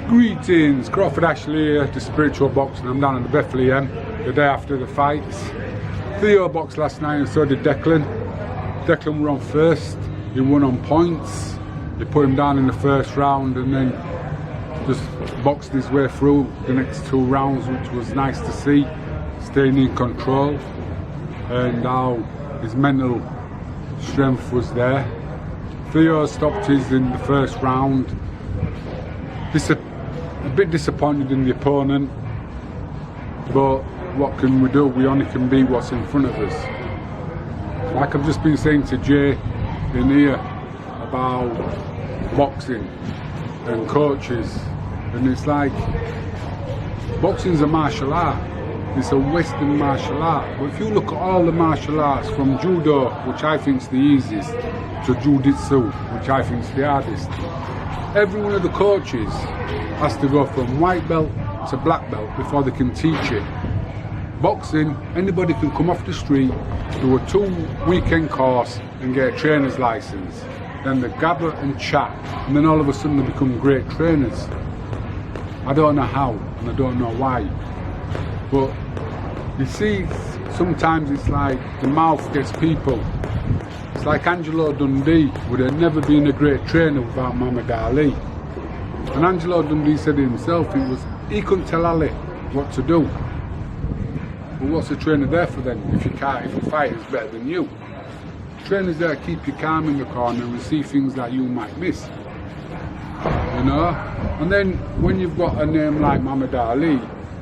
Greetings, Crawford Ashley here, the Spiritual Boxing. I'm down in the Bethlehem the day after the fights. Theo boxed last night and so did Declan. Declan were on first, he won on points. He put him down in the first round and then just boxed his way through the next 2 rounds, which was nice to see, staying in control and how his mental strength was there. Theo stopped his in the first round. A bit disappointed in the opponent, but what can we do? We only can beat what's in front of us. Like I've just been saying to Jay in here about boxing and coaches, and it's like boxing's a martial art. It's a Western martial art. But if you look at all the martial arts, from judo, which I think is the easiest, to jiu-jitsu, which I think is the hardest, every one of the coaches has to go from white belt to black belt before they can teach it. Boxing, anybody can come off the street, do a 2-weekend course and get a trainer's license. Then they gather and chat, and then all of a sudden they become great trainers. I don't know how, and I don't know why. But you see, sometimes it's like the mouth gets people. It's like Angelo Dundee would have never been a great trainer without Muhammad Ali. And Angelo Dundee said himself, he couldn't tell Ali what to do. But what's a trainer there for then if the fighter is better than you? The trainer's there to keep you calm in the corner and see things that you might miss. You know? And then when you've got a name like Muhammad Ali,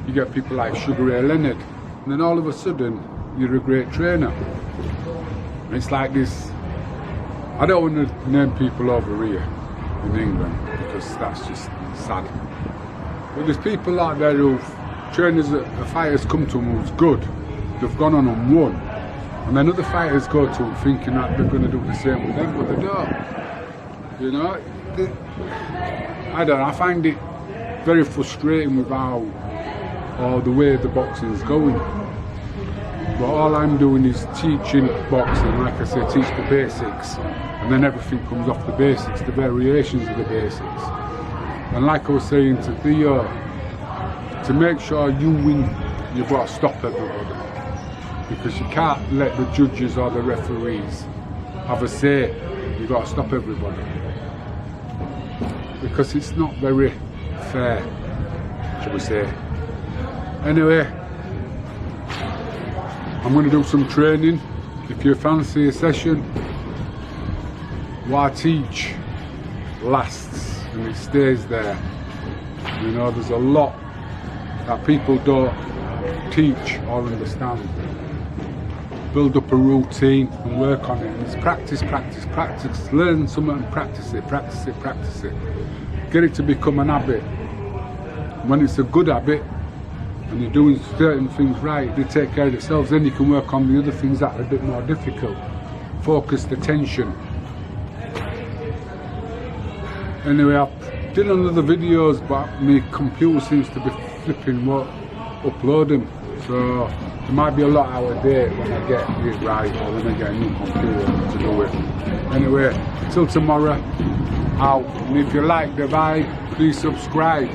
you get people like Sugar Ray Leonard, and then all of a sudden you're a great trainer. It's like this. I don't want to name people over here in England because that's just sad. But there's people out there who trainers that the fighters come to them who's good. They've gone on and won, and then other fighters go to them thinking that they're going to do the same with them, but they don't. You know, I don't know. I find it very frustrating with how the way the boxing is going. But all I'm doing is teaching boxing, like I say, teach the basics, and then everything comes off the basics, the variations of the basics. And like I was saying to Theo, to make sure you win, you've got to stop everybody. Because you can't let the judges or the referees have a say. You've got to stop everybody. Because it's not very fair, shall we say. Anyway, I'm going to do some training. If you fancy a session, what I teach lasts and it stays there. You know, there's a lot that people don't teach or understand. Build up a routine and work on it. And it's practice, practice, practice. Learn something and practice it, practice it, practice it. Get it to become an habit. When it's a good habit, and you're doing certain things right, they take care of themselves, then you can work on the other things that are a bit more difficult. Focused attention. Anyway, I've done other videos, but my computer seems to be flipping what uploading. So there might be a lot out of date when I get it right, or when I get a new computer to do it. Anyway, till tomorrow, out. And if you like the vibe, please subscribe.